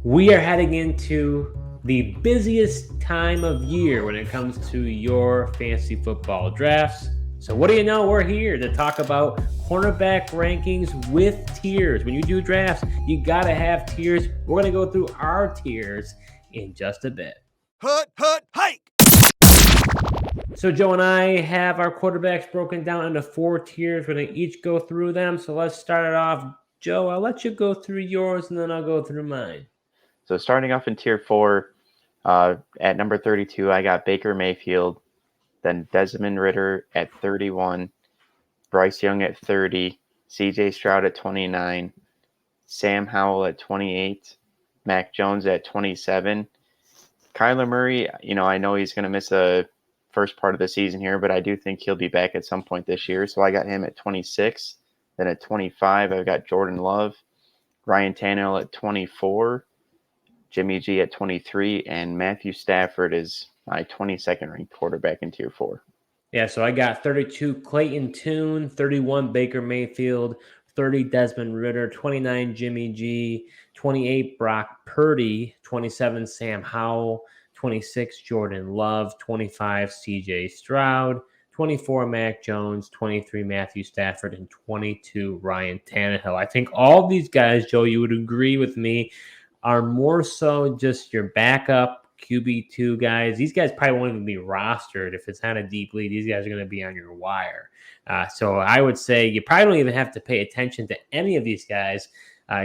We are heading into the busiest time of year when it comes to your fantasy football drafts. So, what do you know? We're here to talk about cornerback rankings with tiers. When you do drafts, you got to have tiers. We're going to go through our tiers in just a bit. Hike! So, Joe and I have our quarterbacks broken down into 4 tiers. We're going to each go through them. So, let's start it off. Joe, I'll let you go through yours and then I'll go through mine. So starting off in tier 4, at number 32, I got Baker Mayfield, then Desmond Ridder at 31, Bryce Young at 30, CJ Stroud at 29, Sam Howell at 28, Mac Jones at 27. Kyler Murray, I know he's going to miss the first part of the season here, but I do think he'll be back at some point this year. So I got him at 26. Then at 25, I've got Jordan Love, Ryan Tannehill at 24, Jimmy G at 23, and Matthew Stafford is my 22nd ranked quarterback in tier 4. Yeah, so I got 32 Clayton Tune, 31 Baker Mayfield, 30 Desmond Ridder, 29 Jimmy G, 28 Brock Purdy, 27 Sam Howell, 26 Jordan Love, 25 CJ Stroud, 24 Mac Jones, 23 Matthew Stafford, and 22 Ryan Tannehill. I think all these guys, Joe, you would agree with me, are more so just your backup QB2 guys. These guys probably won't even be rostered if it's not a deep league. These guys are going to be on your wire. So I would say you probably don't even have to pay attention to any of these guys.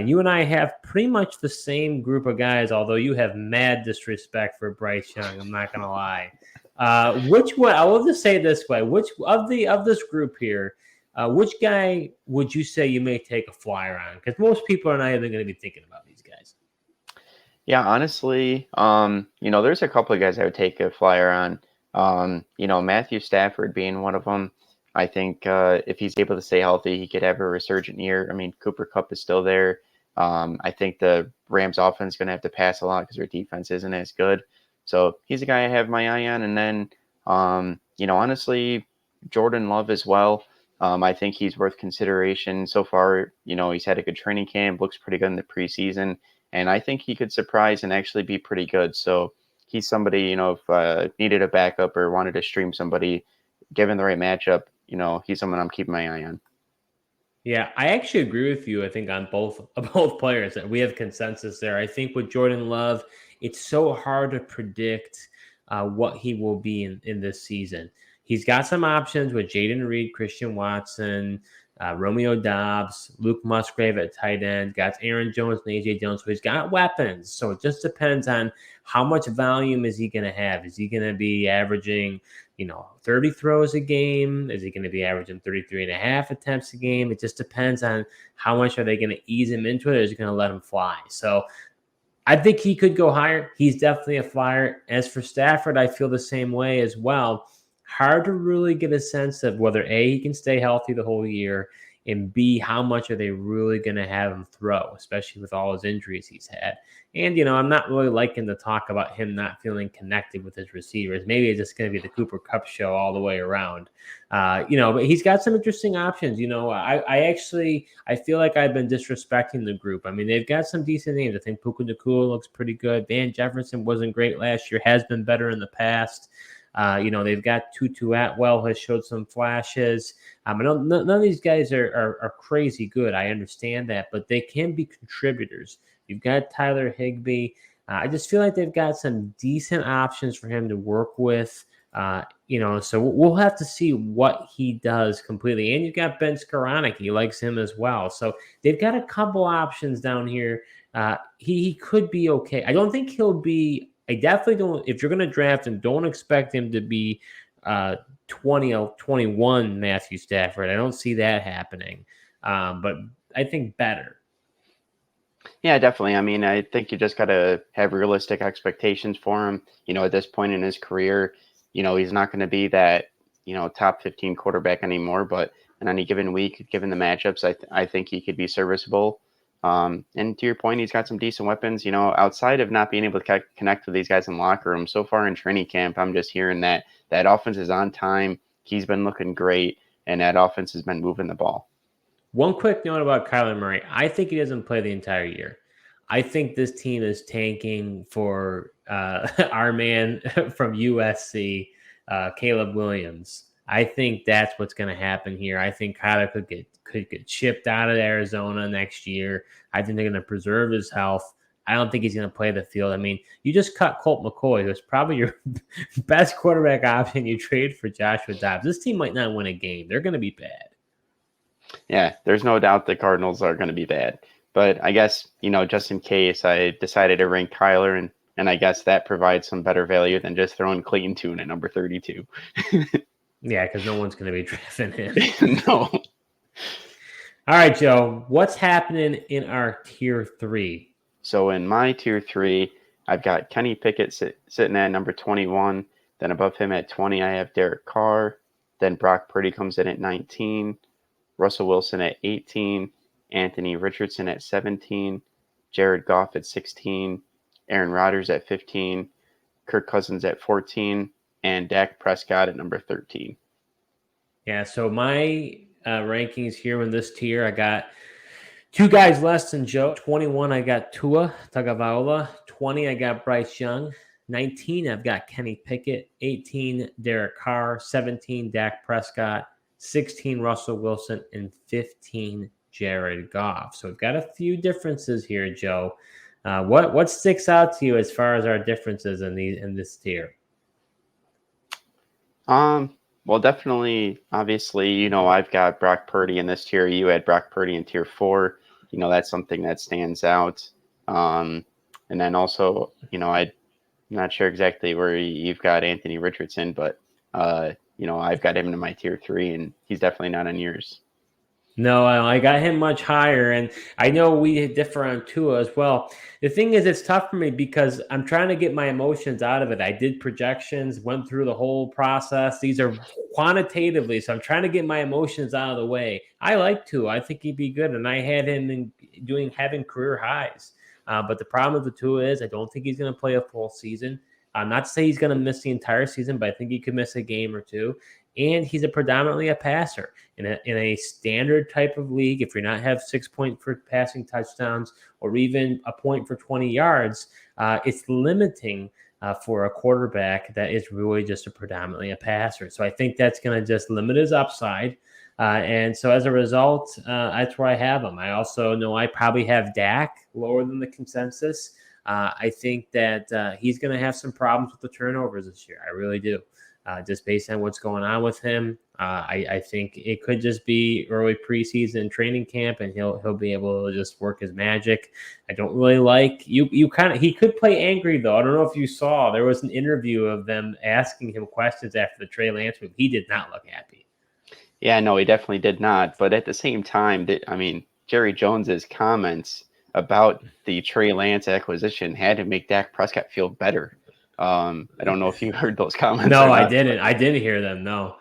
You and I have pretty much the same group of guys, although you have mad disrespect for Bryce Young. I'm not going to lie. Which one? I will just say it this way: which of this group here, which guy would you say you may take a flyer on? Because most people are not even going to be thinking about these guys. Yeah, honestly, there's a couple of guys I would take a flyer on. Matthew Stafford being one of them. I think if he's able to stay healthy, he could have a resurgent year. I mean, Cooper Kupp is still there. I think the Rams offense is going to have to pass a lot because their defense isn't as good. So he's a guy I have my eye on. And then, honestly, Jordan Love as well. I think he's worth consideration so far. He's had a good training camp, looks pretty good in the preseason. And I think he could surprise and actually be pretty good. So he's somebody, if needed a backup or wanted to stream somebody, given the right matchup, he's someone I'm keeping my eye on. Yeah, I actually agree with you. I think on both players that we have consensus there. I think with Jordan Love, it's so hard to predict what he will be in this season. He's got some options with Jaden Reed, Christian Watson, Romeo Dobbs, Luke Musgrave at tight end, got Aaron Jones and AJ Dillon. So he's got weapons. So it just depends on how much volume is he going to have. Is he going to be averaging 30 throws a game? Is he going to be averaging 33 and a half attempts a game? It just depends on how much are they going to ease him into it, or is he going to let him fly? So I think he could go higher. He's definitely a flyer. As for Stafford, I feel the same way as well. Hard to really get a sense of whether A, he can stay healthy the whole year, and B, how much are they really going to have him throw, especially with all his injuries he's had. And, I'm not really liking the talk about him not feeling connected with his receivers. Maybe it's just going to be the Cooper Kupp show all the way around. But he's got some interesting options. I feel like I've been disrespecting the group. I mean, they've got some decent names. I think Puka Nacua looks pretty good. Van Jefferson wasn't great last year, has been better in the past. They've got Tutu Atwell has showed some flashes. None of these guys are crazy good. I understand that, but they can be contributors. You've got Tyler Higbee. I just feel like they've got some decent options for him to work with. So we'll have to see what he does completely. And you've got Ben Skoranek. He likes him as well. So they've got a couple options down here. He could be okay. I don't think he'll be. I definitely don't. If you're going to draft him, don't expect him to be 20 or 21 Matthew Stafford. I don't see that happening. But I think better. Yeah, definitely. I mean, I think you just got to have realistic expectations for him. At this point in his career, he's not going to be that, top 15 quarterback anymore. But in any given week, given the matchups, I think he could be serviceable. And to your point, he's got some decent weapons. Outside of not being able to connect with these guys in the locker room, so far in training camp, I'm just hearing that offense is on time. He's been looking great, and that offense has been moving the ball. One quick note about Kyler Murray. I think he doesn't play the entire year. I think this team is tanking for our man from USC, Caleb Williams. I think that's what's going to happen here. I think Kyler could get shipped out of Arizona next year. I think they're going to preserve his health. I don't think he's going to play the field. I mean, you just cut Colt McCoy, who's probably your best quarterback option. You trade for Joshua Dobbs. This team might not win a game. They're going to be bad. Yeah, there's no doubt the Cardinals are going to be bad. But I guess, just in case, I decided to rank Kyler, and I guess that provides some better value than just throwing Clayton Tune at number 32. Yeah, because no one's going to be drafting him. No. All right, Joe, what's happening in our tier 3? So in my tier 3, I've got Kenny Pickett sitting at number 21. Then above him at 20, I have Derek Carr. Then Brock Purdy comes in at 19. Russell Wilson at 18. Anthony Richardson at 17. Jared Goff at 16. Aaron Rodgers at 15. Kirk Cousins at 14. And Dak Prescott at number 13. Yeah, so my rankings here in this tier, I got 2 guys less than Joe. 21, I got Tua Tagovailoa. 20, I got Bryce Young. 19, I've got Kenny Pickett. 18, Derek Carr. 17, Dak Prescott. 16, Russell Wilson. And 15, Jared Goff. So we've got a few differences here, Joe. What sticks out to you as far as our differences in this tier? Well, definitely, obviously, I've got Brock Purdy in this tier. You had Brock Purdy in tier 4. That's something that stands out. And then also, I'm not sure exactly where you've got Anthony Richardson, but, I've got him in my tier 3, and he's definitely not on yours. No, I got him much higher, and I know we differ on Tua as well. The thing is, it's tough for me because I'm trying to get my emotions out of it. I did projections, went through the whole process. These are quantitatively, so I'm trying to get my emotions out of the way. I like Tua. I think he'd be good, and I had him having career highs. But the problem with the Tua is I don't think he's going to play a full season. Not to say he's going to miss the entire season, but I think he could miss a game or two. And he's predominantly a passer in a standard type of league. If you're not have 6 point for passing touchdowns or even a point for 20 yards, it's limiting for a quarterback that is really just predominantly a passer. So I think that's going to just limit his upside. And so as a result, that's where I have him. I also know I probably have Dak lower than the consensus. I think that he's going to have some problems with the turnovers this year. I really do. Just based on what's going on with him, I think it could just be early preseason training camp, and he'll be able to just work his magic. I don't really like you. He could play angry though. I don't know if you saw there was an interview of them asking him questions after the Trey Lance move. He did not look happy. Yeah, no, he definitely did not. But at the same time, Jerry Jones's comments about the Trey Lance acquisition had to make Dak Prescott feel better. I don't know if you heard those comments. No, I didn't. I didn't hear them. No.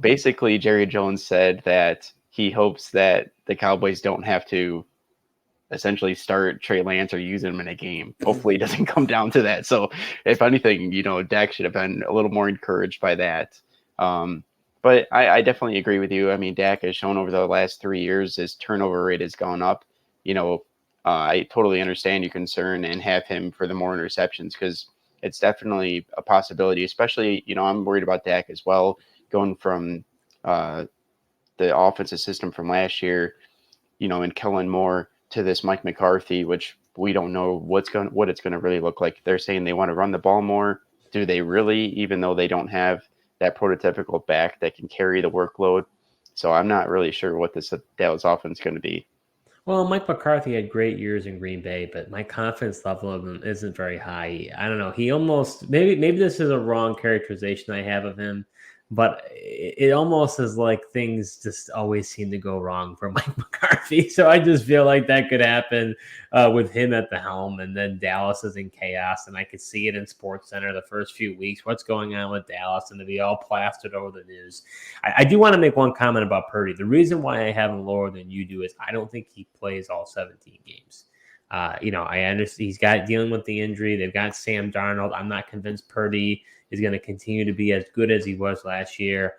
Basically, Jerry Jones said that he hopes that the Cowboys don't have to essentially start Trey Lance or use him in a game. Hopefully, it doesn't come down to that. So, if anything, Dak should have been a little more encouraged by that. But I definitely agree with you. I mean, Dak has shown over the last 3 years his turnover rate has gone up. I totally understand your concern and have him for the more interceptions because it's definitely a possibility, especially, I'm worried about Dak as well, going from the offensive system from last year, and Kellen Moore to this Mike McCarthy, which we don't know what it's going to really look like. They're saying they want to run the ball more. Do they really, even though they don't have that prototypical back that can carry the workload? So I'm not really sure what this Dallas offense is going to be. Well, Mike McCarthy had great years in Green Bay, but my confidence level of him isn't very high. I don't know. He almost maybe this is a wrong characterization I have of him, but it almost is like things just always seem to go wrong for Mike McCarthy. So I just feel like that could happen with him at the helm, and then Dallas is in chaos, and I could see it in SportsCenter the first few weeks. What's going on with Dallas, and to be all plastered over the news. I do want to make one comment about Purdy. The reason why I have him lower than you do is I don't think he plays all 17 games. I understand he's dealing with the injury. They've got Sam Darnold. I'm not convinced Purdy is going to continue to be as good as he was last year.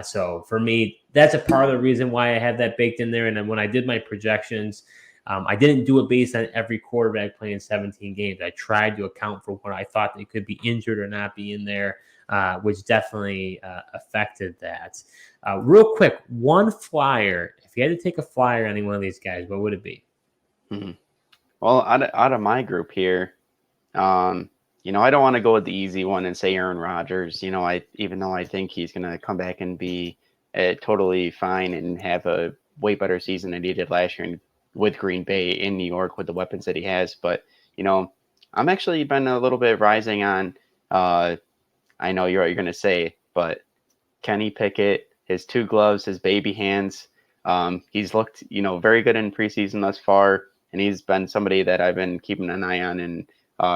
So for me, that's a part of the reason why I had that baked in there. And then when I did my projections, I didn't do it based on every quarterback playing 17 games. I tried to account for what I thought they could be injured or not be in there, which definitely affected that. Real quick, one flyer. If you had to take a flyer on any one of these guys, what would it be? Well, out of my group here, you know, I don't want to go with the easy one and say Aaron Rodgers. You know, even though I think he's going to come back and be totally fine and have a way better season than he did last year with Green Bay in New York with the weapons that he has. But, you know, I'm actually been a little bit rising on, I know you're going to say, but Kenny Pickett, his 2 gloves, his baby hands. He's looked, you know, very good in preseason thus far. And he's been somebody that I've been keeping an eye on, and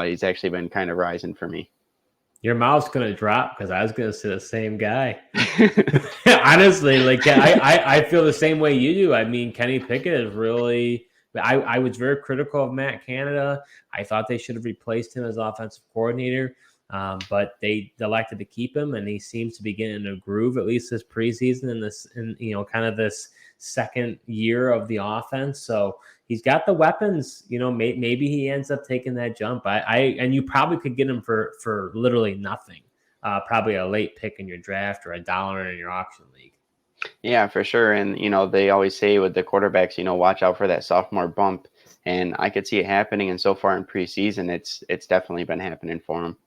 he's actually been kind of rising for me. Your mouth's going to drop because I was going to say the same guy. Honestly, like I feel the same way you do. I mean, Kenny Pickett is really – I was very critical of Matt Canada. I thought they should have replaced him as offensive coordinator, but they elected to keep him, and he seems to be getting in a groove, at least this preseason and you know, kind of this second year of the offense. So he's got the weapons, you know, maybe he ends up taking that jump. And you probably could get him for literally nothing. Probably a late pick in your draft or $1 in your auction league. Yeah, for sure. And, you know, they always say with the quarterbacks, you know, watch out for that sophomore bump. And I could see it happening. And so far in preseason, it's definitely been happening for him.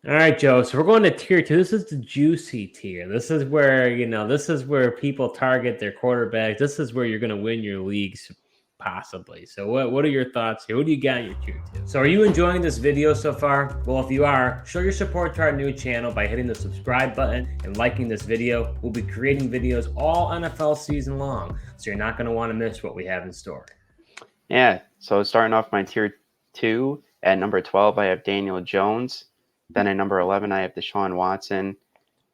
All right, Joe. So we're going to tier 2. This is the juicy tier. This is where, you know, this is where people target their quarterbacks. This is where you're going to win your leagues, possibly. So what are your thoughts here? What do you got in your tier 2? So are you enjoying this video so far? Well, if you are, show your support to our new channel by hitting the subscribe button and liking this video. We'll be creating videos all NFL season long, so you're not going to want to miss what we have in store. Yeah. So starting off my tier 2, at number 12, I have Daniel Jones. Then at number 11, I have Deshaun Watson,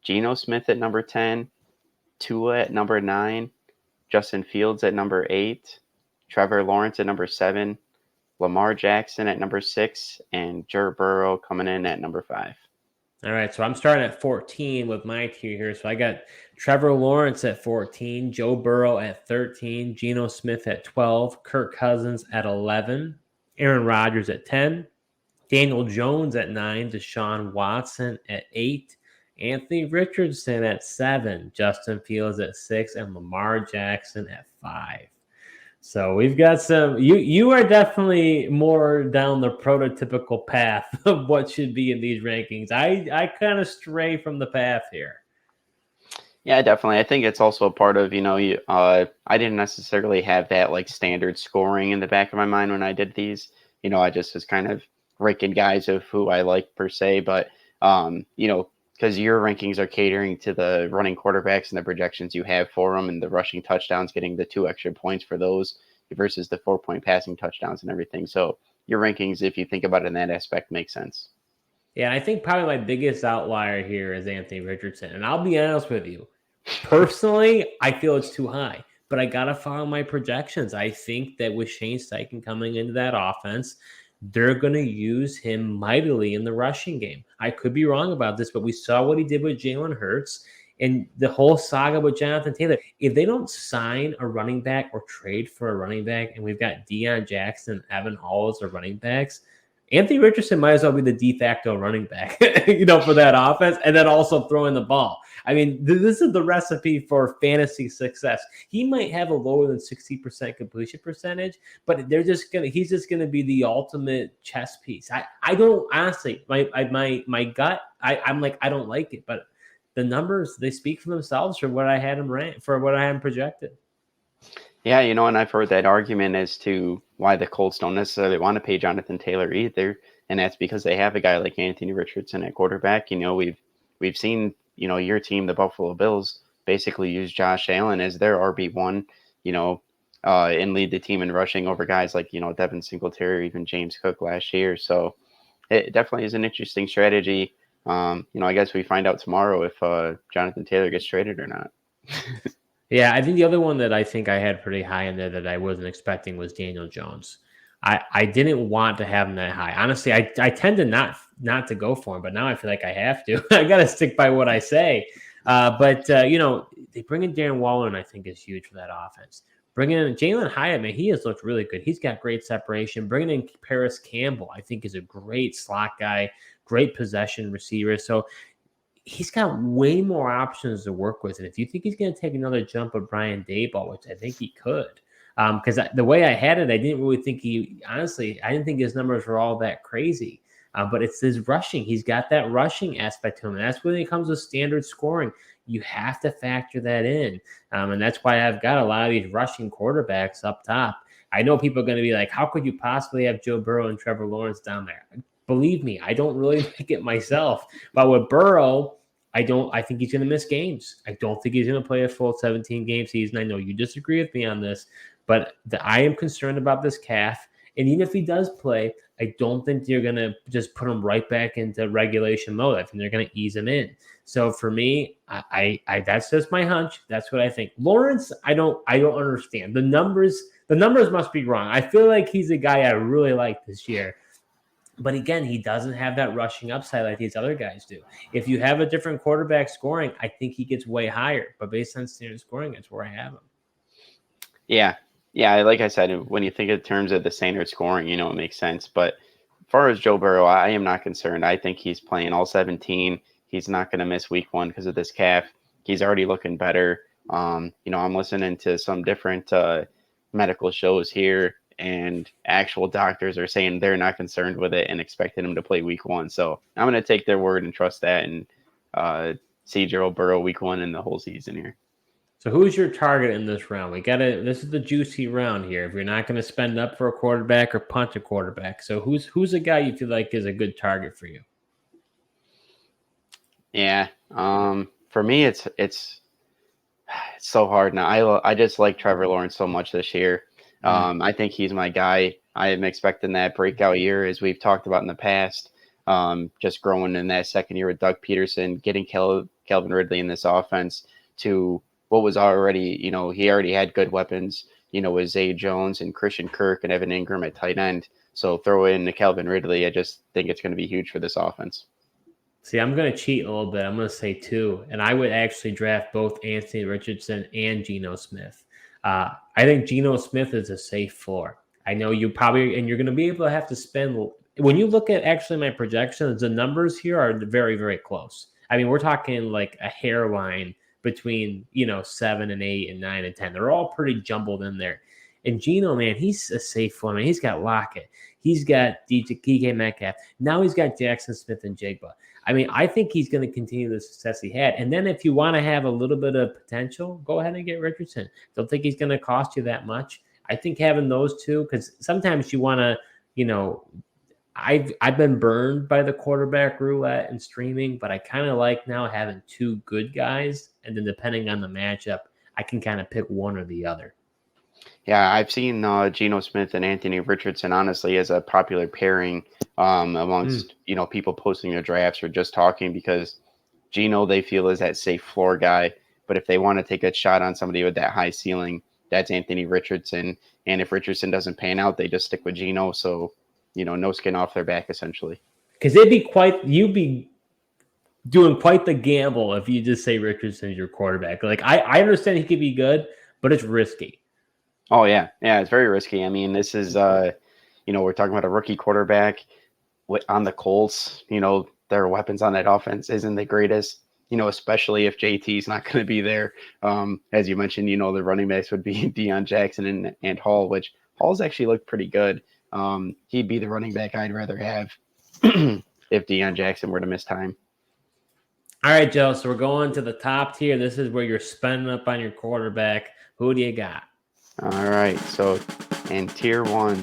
Geno Smith at number 10, Tua at number 9, Justin Fields at number 8, Trevor Lawrence at number 7, Lamar Jackson at number 6, and Joe Burrow coming in at number 5. All right, so I'm starting at 14 with my tier here. So I got Trevor Lawrence at 14, Joe Burrow at 13, Geno Smith at 12, Kirk Cousins at 11, Aaron Rodgers at 10, Daniel Jones at 9, Deshaun Watson at 8, Anthony Richardson at 7, Justin Fields at 6, and Lamar Jackson at 5. So we've got some. You are definitely more down the prototypical path of what should be in these rankings. I kind of stray from the path here. Yeah, definitely. I think it's also a part of, you know, I didn't necessarily have that like standard scoring in the back of my mind when I did these. You know, I just was kind of ranking guys of who I like per se, but you know, because your rankings are catering to the running quarterbacks and the projections you have for them and the rushing touchdowns, getting the 2 extra points for those versus the 4-point passing touchdowns and everything. So your rankings, if you think about it in that aspect, make sense. Yeah, I think probably my biggest outlier here is Anthony Richardson. And I'll be honest with you, personally, I feel it's too high, but I got to follow my projections. I think that with Shane Steichen coming into that offense, they're going to use him mightily in the rushing game. I could be wrong about this, but we saw what he did with Jalen Hurts and the whole saga with Jonathan Taylor. If they don't sign a running back or trade for a running back, and we've got Deion Jackson and Evan Hall as the running backs, Anthony Richardson might as well be the de facto running back, you know, for that offense, and then also throwing the ball. I mean, this is the recipe for fantasy success. He might have a lower than 60% completion percentage, but he's just gonna be the ultimate chess piece. I don't honestly, my gut, I'm like, I don't like it, but the numbers, they speak for themselves for what I had him projected. Yeah, you know, and I've heard that argument as to why the Colts don't necessarily want to pay Jonathan Taylor either, and that's because they have a guy like Anthony Richardson at quarterback. You know, we've seen, you know, your team, the Buffalo Bills, basically use Josh Allen as their RB1, you know, and lead the team in rushing over guys like, you know, Devin Singletary or even James Cook last year. So it definitely is an interesting strategy. You know, I guess we find out tomorrow if Jonathan Taylor gets traded or not. Yeah, I think the other one that I think I had pretty high in there that I wasn't expecting was Daniel Jones. I didn't want to have him that high. Honestly, I tend to not to go for him, but now I feel like I have to. I got to stick by what I say. But you know, they bring in Darren Waller, and I think is huge for that offense. Bringing in Jalen Hyatt, man, he has looked really good. He's got great separation. Bringing in Paris Campbell, I think, is a great slot guy, great possession receiver. So he's got way more options to work with. And if you think he's going to take another jump of Brian Daboll, which I think he could, because the way I had it, I didn't really think I didn't think his numbers were all that crazy. But it's his rushing. He's got that rushing aspect to him. And that's when it comes to standard scoring. You have to factor that in. And that's why I've got a lot of these rushing quarterbacks up top. I know people are going to be like, how could you possibly have Joe Burrow and Trevor Lawrence down there? Believe me, I don't really like it myself. But with Burrow, I think he's going to miss games. I don't think he's going to play a full 17-game season. I know you disagree with me on this, but I am concerned about this calf. And even if he does play, I don't think you're going to just put him right back into regulation mode. I think they're going to ease him in. So for me, I that's just my hunch. That's what I think. Lawrence, I don't understand. The numbers must be wrong. I feel like he's a guy I really like this year. But again, he doesn't have that rushing upside like these other guys do. If you have a different quarterback scoring, I think he gets way higher. But based on standard scoring, that's where I have him. Yeah. Yeah, like I said, when you think in terms of the standard scoring, it makes sense. But as far as Joe Burrow, I am not concerned. I think he's playing all 17. He's not going to miss week 1 because of this calf. He's already looking better. I'm listening to some different medical shows here, and actual doctors are saying they're not concerned with it and expecting him to play week 1. So I'm going to take their word and trust that and see Joe Burrow week 1 and the whole season here. So who's your target in this round? This is the juicy round here. If you're not going to spend up for a quarterback or punch a quarterback. So who's a guy you feel like is a good target for you? Yeah. For me, it's so hard now. I just like Trevor Lawrence so much this year. I think he's my guy. I am expecting that breakout year, as we've talked about in the past. Just growing in that second year with Doug Peterson, getting Calvin Ridley in this offense to what was already, he already had good weapons, with Zay Jones and Christian Kirk and Evan Ingram at tight end. So throw in the Calvin Ridley. I just think it's going to be huge for this offense. See, I'm going to cheat a little bit. I'm going to say 2, and I would actually draft both Anthony Richardson and Geno Smith. I think Geno Smith is a safe floor. I know you probably, and you're going to be able to have to spend, when you look at actually my projections, the numbers here are very, very close. I mean, we're talking like a hairline between, 7 and 8 and 9 and 10. They're all pretty jumbled in there. And Geno, man, he's a safe floor. Man, he's got Lockett. He's got DK Metcalf. Now he's got Jackson Smith and Jigba. I mean, I think he's going to continue the success he had. And then if you want to have a little bit of potential, go ahead and get Richardson. Don't think he's going to cost you that much. I think having those two, because sometimes you want to, I've been burned by the quarterback roulette and streaming, but I kind of like now having 2 good guys. And then depending on the matchup, I can kind of pick one or the other. Yeah, I've seen Geno Smith and Anthony Richardson, honestly, as a popular pairing amongst, people posting their drafts or just talking, because Geno, they feel, is that safe floor guy. But if they want to take a shot on somebody with that high ceiling, that's Anthony Richardson. And if Richardson doesn't pan out, they just stick with Geno. So, no skin off their back, essentially. Because you'd be doing quite the gamble if you just say Richardson's your quarterback. Like, I understand he could be good, but it's risky. Oh, yeah. Yeah, it's very risky. I mean, this is, we're talking about a rookie quarterback on the Colts. Their weapons on that offense isn't the greatest, especially if JT's not going to be there. As you mentioned, the running backs would be Deion Jackson and Hall, which Hall's actually looked pretty good. He'd be the running back I'd rather have if Deion Jackson were to miss time. All right, Joe. So we're going to the top tier. This is where you're spending up on your quarterback. Who do you got? All right. So in tier 1,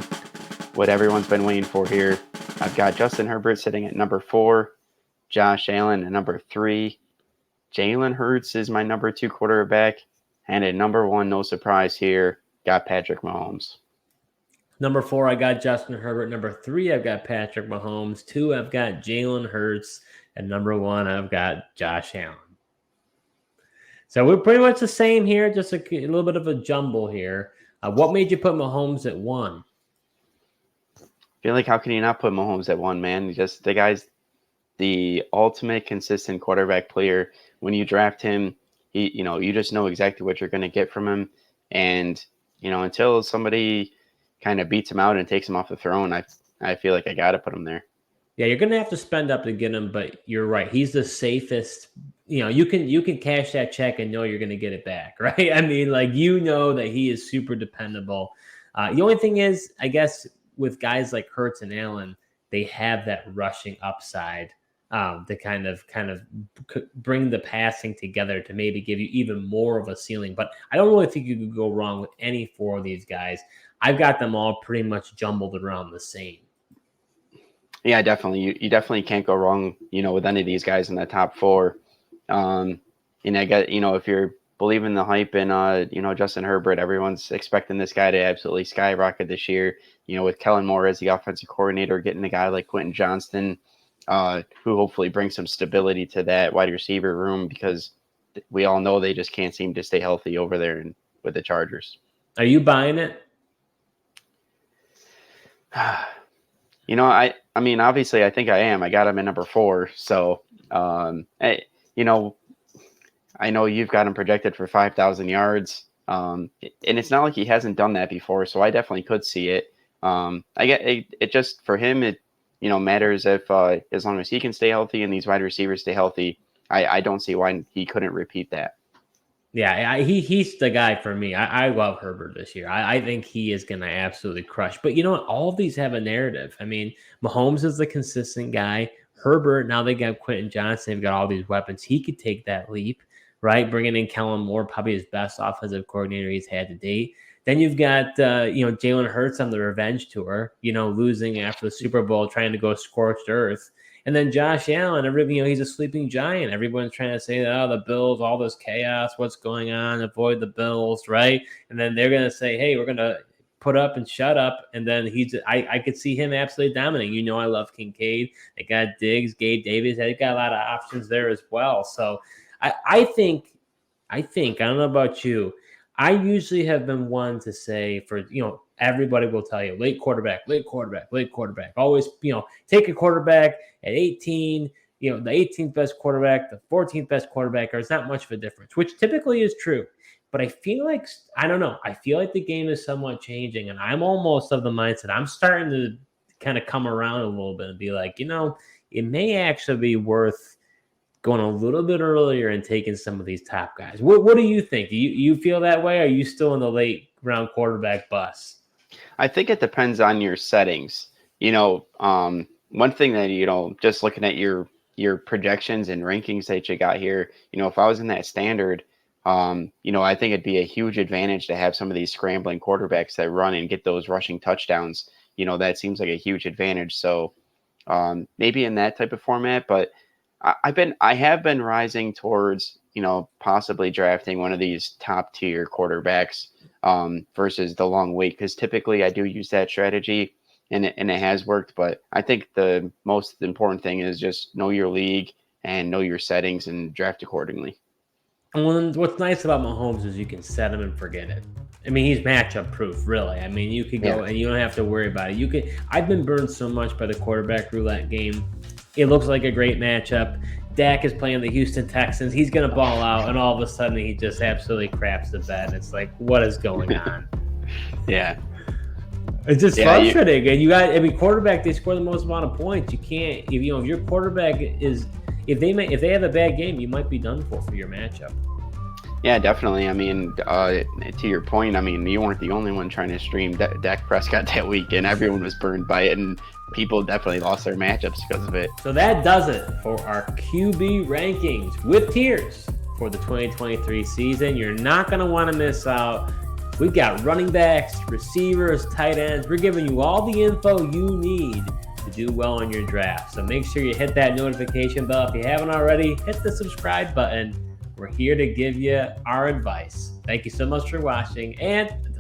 what everyone's been waiting for here, I've got Justin Herbert sitting at number 4, Josh Allen at number 3. Jalen Hurts is my number 2 quarterback. And at number 1, no surprise here, got Patrick Mahomes. Number 4, I got Justin Herbert. Number 3, I've got Patrick Mahomes. 2, I've got Jalen Hurts. And number 1, I've got Josh Allen. So we're pretty much the same here, just a little bit of a jumble here. What made you put Mahomes at 1? I feel like, how can you not put Mahomes at 1, man? Just the guy's the ultimate consistent quarterback player. When you draft him, you just know exactly what you're going to get from him. And until somebody kind of beats him out and takes him off the throne, I feel like I got to put him there. Yeah, you're going to have to spend up to get him, but you're right. He's the safest. You can cash that check and know you're going to get it back, right? I mean, like, that he is super dependable. The only thing is, I guess, with guys like Hurts and Allen, they have that rushing upside to kind of bring the passing together to maybe give you even more of a ceiling. But I don't really think you could go wrong with any four of these guys. I've got them all pretty much jumbled around the same. Yeah, definitely. You definitely can't go wrong, with any of these guys in the top four. And I get, if you're believing the hype in, Justin Herbert, everyone's expecting this guy to absolutely skyrocket this year. With Kellen Moore as the offensive coordinator, getting a guy like Quentin Johnston, who hopefully brings some stability to that wide receiver room, because we all know they just can't seem to stay healthy over there with the Chargers. Are you buying it? I mean, obviously, I think I am. I got him at number 4. So, I know you've got him projected for 5,000 yards. And it's not like he hasn't done that before. So I definitely could see it. I get it just for him. It, matters if as long as he can stay healthy and these wide receivers stay healthy. I don't see why he couldn't repeat that. Yeah, he's the guy for me. I love Herbert this year. I think he is going to absolutely crush. But you know what? All of these have a narrative. I mean, Mahomes is the consistent guy. Herbert, now they got Quentin Johnson. They've got all these weapons. He could take that leap, right? Bringing in Kellen Moore, probably his best offensive coordinator he's had to date. Then you've got, Jalen Hurts on the revenge tour, losing after the Super Bowl, trying to go scorched earth. And then Josh Allen, he's a sleeping giant. Everyone's trying to say, the Bills, all this chaos, what's going on, avoid the Bills, right? And then they're going to say, hey, we're going to put up and shut up. And then I could see him absolutely dominating. I love Kincaid. They got Diggs, Gabe Davis. They got a lot of options there as well. So I think, I don't know about you, I usually have been one to say for, everybody will tell you late quarterback. Always, take a quarterback at 18, the 18th best quarterback, the 14th best quarterback, there's not much of a difference, which typically is true. But I feel like, I don't know, I feel like the game is somewhat changing, and I'm almost of the mindset, I'm starting to kind of come around a little bit and be like, it may actually be worth going a little bit earlier and taking some of these top guys. What do you think? Do you feel that way? Or are you still in the late round quarterback bus? I think it depends on your settings. One thing that, just looking at your projections and rankings that you got here, if I was in that standard, I think it'd be a huge advantage to have some of these scrambling quarterbacks that run and get those rushing touchdowns. That seems like a huge advantage. So maybe in that type of format, but I have been rising towards, possibly drafting one of these top tier quarterbacks versus the long wait, because typically I do use that strategy and it has worked. But I think the most important thing is just know your league and know your settings and draft accordingly. And what's nice about Mahomes is you can set him and forget it. I mean, he's matchup proof, really. I mean, you could go and you don't have to worry about it. I've been burned so much by the quarterback roulette game. It looks like a great matchup. Dak is playing the Houston Texans. He's going to ball out, and all of a sudden he just absolutely craps the bed. It's like, what is going on? Yeah. It's just frustrating. And quarterback, they score the most amount of points. You can't, if your quarterback is, if they have a bad game, you might be done for your matchup. Yeah, definitely. I mean, to your point, I mean, you weren't the only one trying to stream Dak Prescott that week, and everyone was burned by it, and people definitely lost their matchups because of it. So that does it for our QB rankings with tiers for the 2023 season. You're not going to want to miss out. We've got running backs, receivers, tight ends. We're giving you all the info you need to do well in your draft. So make sure you hit that notification bell. If you haven't already, hit the subscribe button. We're here to give you our advice. Thank you so much for watching, and